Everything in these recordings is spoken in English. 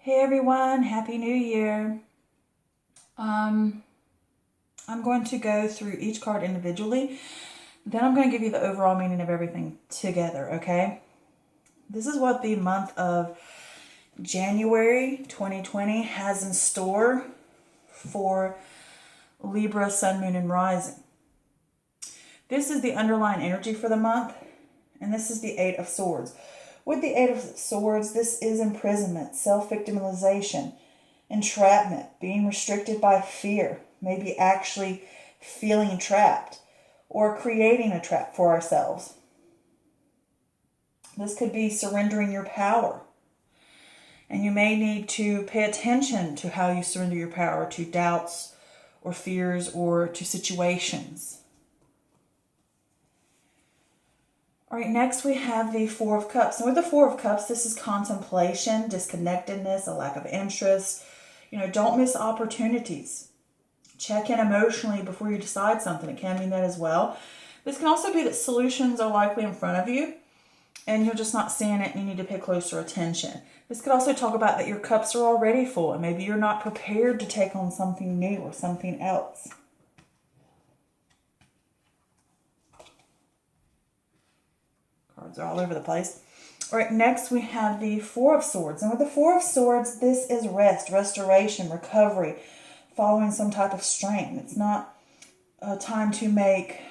Hey everyone, Happy New Year. I'm going to go through each card individually. Then I'm going to give you the overall meaning of everything together, okay? This is what the month of January 2020 has in store for Libra, Sun, Moon, and Rising. This is the underlying energy for the month, and this is the Eight of Swords. With the Eight of Swords, this is imprisonment, self-victimization, entrapment, being restricted by fear, maybe actually feeling trapped, or creating a trap for ourselves. This could be surrendering your power. And you may need to pay attention to how you surrender your power to doubts or fears or to situations. All right, next we have the Four of Cups. And with the Four of Cups, this is contemplation, disconnectedness, a lack of interest. Don't miss opportunities. Check in emotionally before you decide something. It can mean that as well. This can also be that solutions are likely in front of you and you're just not seeing it and you need to pay closer attention. This could also talk about that your cups are already full and maybe you're not prepared to take on something new or something else. Cards are all over the place. All right, next we have the Four of Swords. And with the Four of Swords, this is rest, restoration, recovery, following some type of strength. It's not a time to make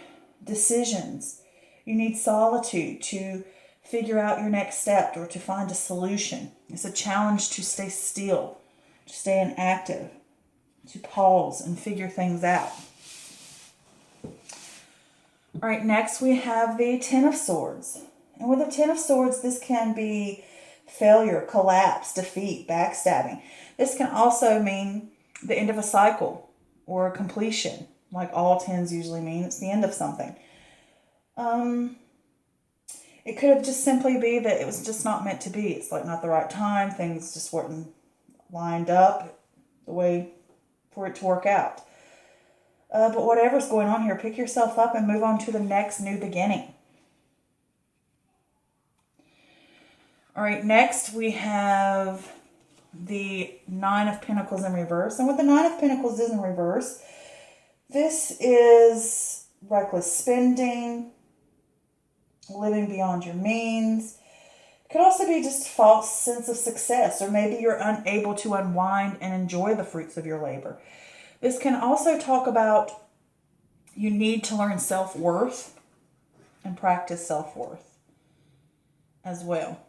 decisions. You need solitude to figure out your next step or to find a solution. It's a challenge to stay still, to stay inactive, to pause and figure things out. All right, next we have the Ten of Swords. And with the Ten of Swords, this can be failure, collapse, defeat, backstabbing. This can also mean the end of a cycle or completion, like all tens usually mean. It's the end of something. It could have just simply be that it was just not meant to be. It's like not the right time. Things just weren't lined up the way for it to work out. But whatever's going on here, pick yourself up and move on to the next new beginning. All right, next we have the Nine of Pentacles in reverse. And with the Nine of Pentacles is in reverse, this is reckless spending, living beyond your means. It could also be just a false sense of success, or maybe you're unable to unwind and enjoy the fruits of your labor. This can also talk about you need to learn self-worth and practice self-worth as well.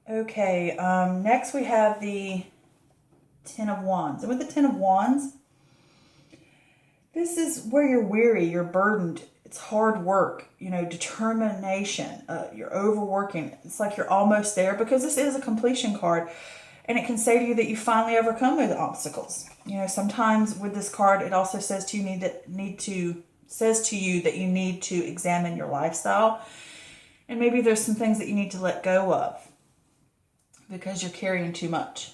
Okay, next we have the Ten of Wands. And with the Ten of Wands, this is where you're weary, you're burdened. It's hard work, determination. You're overworking. It's like you're almost there because this is a completion card. And it can say to you that you finally overcome those obstacles. Sometimes with this card, it also says to you that you need to examine your lifestyle. And maybe there's some things that you need to let go of because you're carrying too much.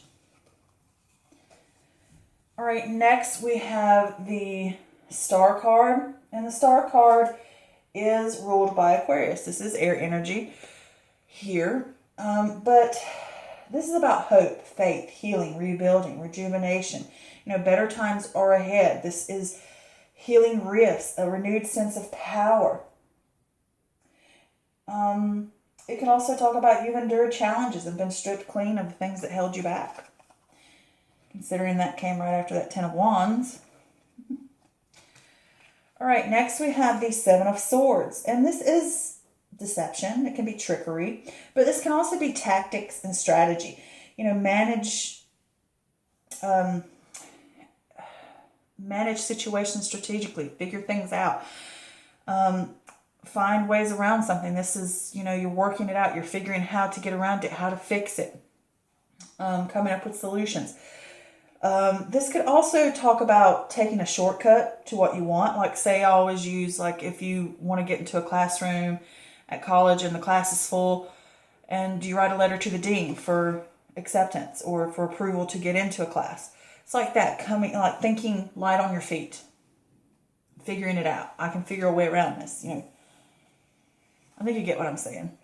All right, next we have the Star card. And the Star card is ruled by Aquarius. This is air energy here. But this is about hope, faith, healing, rebuilding, rejuvenation. Better times are ahead. This is healing rifts, a renewed sense of power. It can also talk about you've endured challenges and been stripped clean of the things that held you back. Considering that came right after that Ten of Wands. All right, next we have the Seven of Swords. And this is deception. It can be trickery. But this can also be tactics and strategy. Manage situations strategically. Figure things out. Find ways around something. This is, you're working it out. You're figuring how to get around it, how to fix it. Coming up with solutions. This could also talk about taking a shortcut to what you want. Like say I always use, like if you want to get into a classroom at college and the class is full and you write a letter to the dean for acceptance or for approval to get into a class. It's like that, thinking light on your feet, figuring it out. I can figure a way around this, I think you get what I'm saying.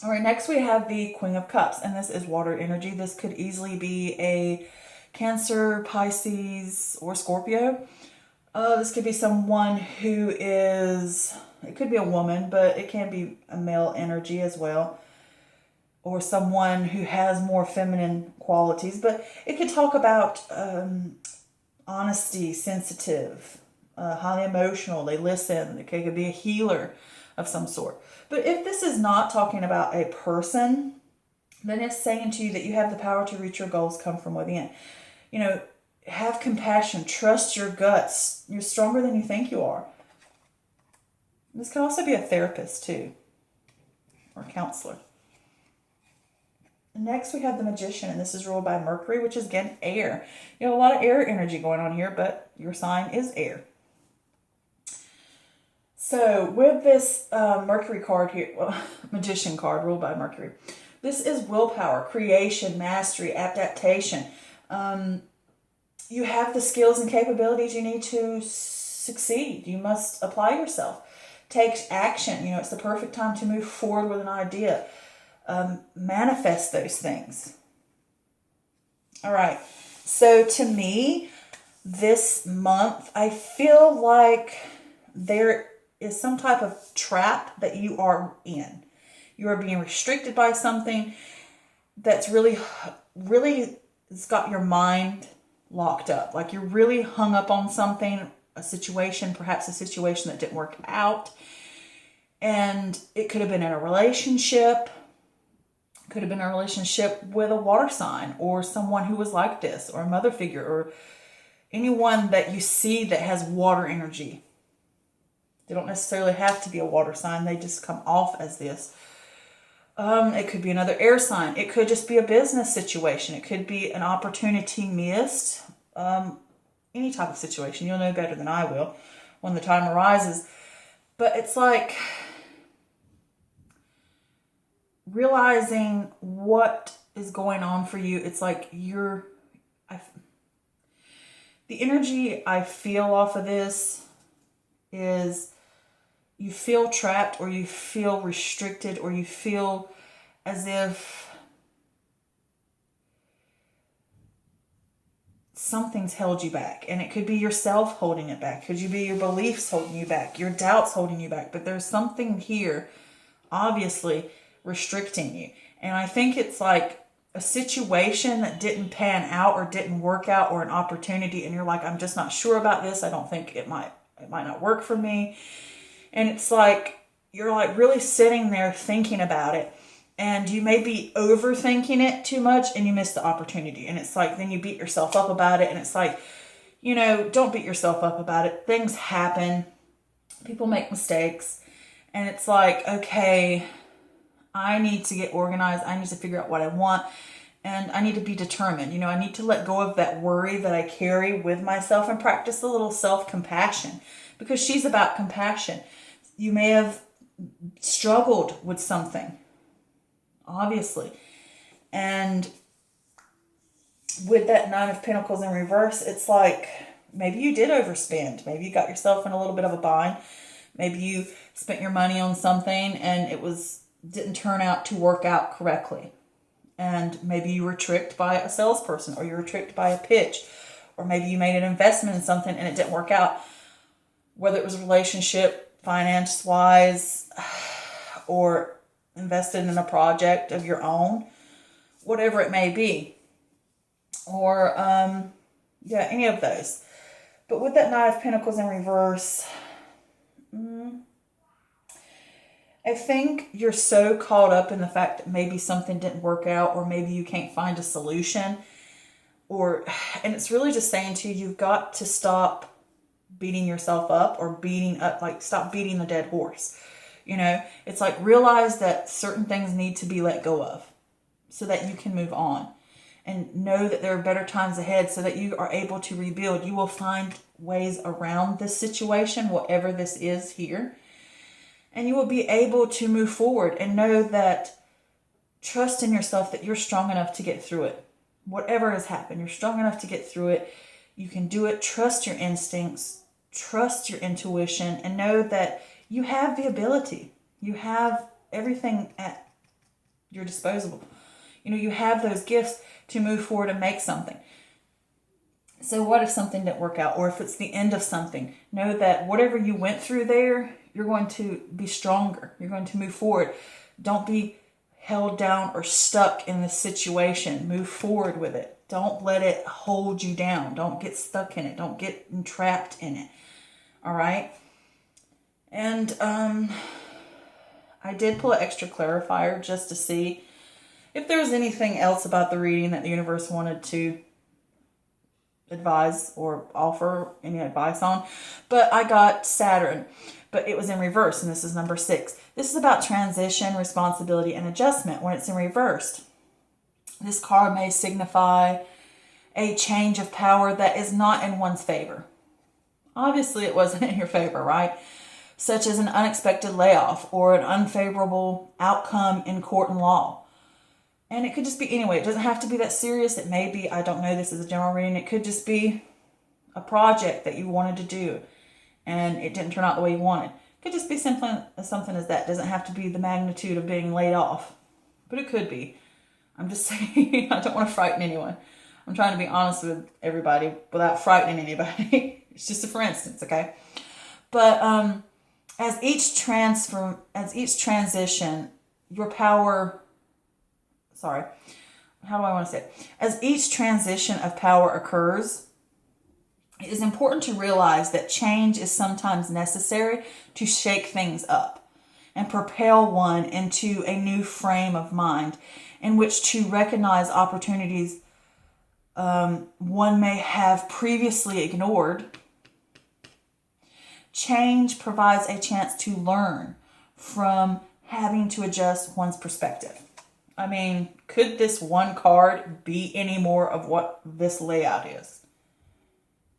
All right, next we have the Queen of Cups, and this is water energy. This could easily be a Cancer, Pisces, or Scorpio. This could be someone who is, it could be a woman, but it can be a male energy as well. Or someone who has more feminine qualities. But it could talk about honesty, sensitive, highly emotional. They listen. It could be a healer of some sort. But if this is not talking about a person, then it's saying to you that you have the power to reach your goals, come from within. You know, have compassion, trust your guts. You're stronger than you think you are. This could also be a therapist too, or a counselor. Next we have the Magician, and this is ruled by Mercury, which is again air. You have a lot of air energy going on here, but your sign is air. So with this Mercury card here, well, Magician card ruled by Mercury, this is willpower, creation, mastery, adaptation. You have the skills and capabilities you need to succeed. You must apply yourself. Take action. You know, it's the perfect time to move forward with an idea. Manifest those things. All right. So to me, this month, I feel like there is some type of trap that you are in. You are being restricted by something that's really it's got your mind locked up. Like you're really hung up on something, a situation, perhaps a situation that didn't work out. And it could have been in a relationship. Could have been a relationship with a water sign or someone who was like this, or a mother figure, or anyone that you see that has water energy. They don't necessarily have to be a water sign. They just come off as this. It could be another air sign. It could just be a business situation. It could be an opportunity missed. Any type of situation. You'll know better than I will when the time arises. But it's like realizing what is going on for you. It's like the energy I feel off of this is you feel trapped, or you feel restricted, or you feel as if something's held you back. And it could be yourself holding it back. Could be your beliefs holding you back, your doubts holding you back. But there's something here, obviously, restricting you. And I think it's like a situation that didn't pan out or didn't work out, or an opportunity, and you're like, I'm just not sure about this. I don't think it might not work for me. And it's like you're like really sitting there thinking about it, and you may be overthinking it too much, and you miss the opportunity. And it's like then you beat yourself up about it, and it's like, you know, don't beat yourself up about it. Things happen. People make mistakes. And it's like, okay, I need to get organized. I need to figure out what I want. And I need to be determined. You know, I need to let go of that worry that I carry with myself and practice a little self-compassion, because she's about compassion. You may have struggled with something, obviously. And with that Nine of Pentacles in reverse, it's like maybe you did overspend. Maybe you got yourself in a little bit of a bind. Maybe you spent your money on something and it didn't turn out to work out correctly. And maybe you were tricked by a salesperson, or you were tricked by a pitch, or maybe you made an investment in something and it didn't work out. Whether it was a relationship, finance-wise, or invested in a project of your own, whatever it may be. Or, any of those. But with that Nine of Pentacles in reverse, I think you're so caught up in the fact that maybe something didn't work out, or maybe you can't find a solution. And it's really just saying to you, you've got to stop beating yourself up, or stop beating the dead horse. You know, it's like realize that certain things need to be let go of so that you can move on, and know that there are better times ahead so that you are able to rebuild. You will find ways around this situation, whatever this is here, and you will be able to move forward and know that, trust in yourself that you're strong enough to get through it. Whatever has happened, you're strong enough to get through it. You can do it. Trust your instincts. Trust your intuition, and know that you have the ability. You have everything at You're disposable. You know, you have those gifts to move forward and make something. So what if something didn't work out, or if it's the end of something? Know that whatever you went through there, you're going to be stronger. You're going to move forward. Don't be held down or stuck in this situation. Move forward with it. Don't let it hold you down. Don't get stuck in it. Don't get entrapped in it. All right? And I did pull an extra clarifier just to see if there was anything else about the reading that the universe wanted to advise or offer any advice on. But I got Saturn, but it was in reverse, and this is number 6. This is about transition, responsibility, and adjustment when it's in reversed. This card may signify a change of power that is not in one's favor. Obviously, it wasn't in your favor, right? Such as an unexpected layoff or an unfavorable outcome in court and law. And it could just be anyway. It doesn't have to be that serious. It may be, I don't know, this is a general reading. It could just be a project that you wanted to do and it didn't turn out the way you wanted. It could just be something as that. It doesn't have to be the magnitude of being laid off. But it could be. I'm just saying, I don't want to frighten anyone. I'm trying to be honest with everybody without frightening anybody. It's just a for instance, okay? But as each transition, your power... Sorry, how do I want to say it? As each transition of power occurs, it is important to realize that change is sometimes necessary to shake things up and propel one into a new frame of mind in which to recognize opportunities one may have previously ignored. Change provides a chance to learn from having to adjust one's perspective. I mean, could this one card be any more of what this layout is?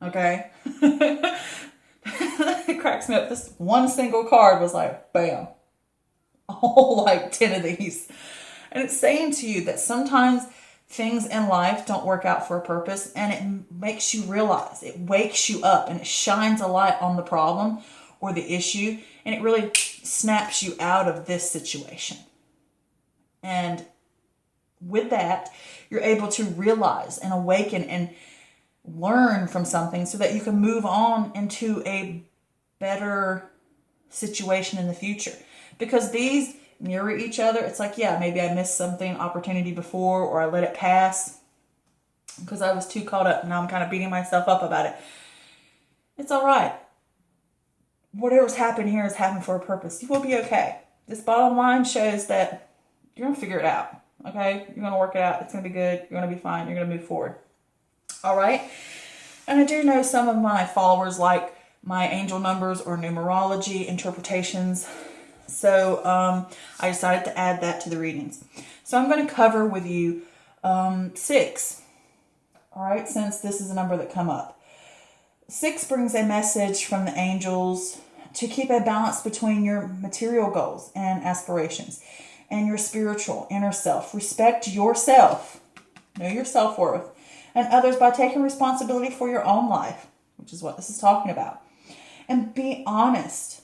Okay? It cracks me up. This one single card was like, bam. All like 10 of these. And it's saying to you that sometimes things in life don't work out for a purpose, and it makes you realize, it wakes you up, and it shines a light on the problem or the issue, and it really snaps you out of this situation. And with that, you're able to realize and awaken and learn from something so that you can move on into a better situation in the future. Because these mirror each other. It's like, yeah, maybe I missed something, opportunity before, or I let it pass because I was too caught up. Now I'm kind of beating myself up about it. It's all right. Whatever's happened here has happened for a purpose. You will be okay. This bottom line shows that you're going to figure it out. Okay? You're going to work it out. It's going to be good. You're going to be fine. You're going to move forward. All right? And I do know some of my followers like my angel numbers or numerology interpretations. So I decided to add that to the readings. So I'm going to cover with you 6. All right? Since this is a number that come up. 6 brings a message from the angels to keep a balance between your material goals and aspirations and your spiritual inner self. Respect yourself, know your self-worth, and others by taking responsibility for your own life, which is what this is talking about. And be honest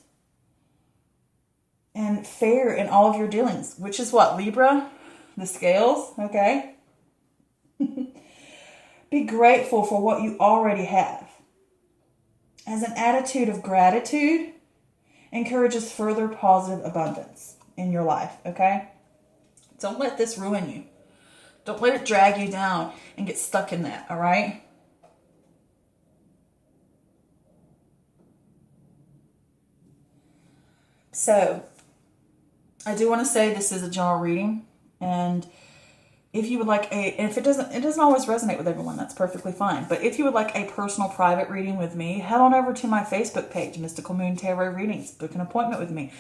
and fair in all of your dealings, which is what, Libra? The scales, okay? Be grateful for what you already have. As an attitude of gratitude encourages further positive abundance in your life, okay? Don't let this ruin you. Don't let it drag you down and get stuck in that, all right? So, I do want to say this is a general reading, and if you would like if it doesn't always resonate with everyone, that's perfectly fine. But if you would like a personal private reading with me, head on over to my Facebook page, Mystical Moon Tarot Readings. Book an appointment with me.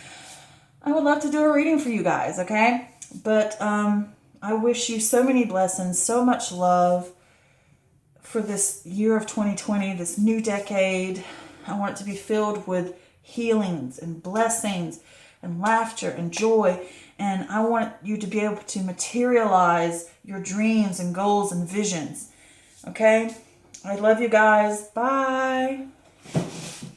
I would love to do a reading for you guys, okay? But I wish you so many blessings, so much love for this year of 2020, this new decade. I want it to be filled with healings and blessings and laughter and joy. And I want you to be able to materialize your dreams and goals and visions. Okay? I love you guys. Bye.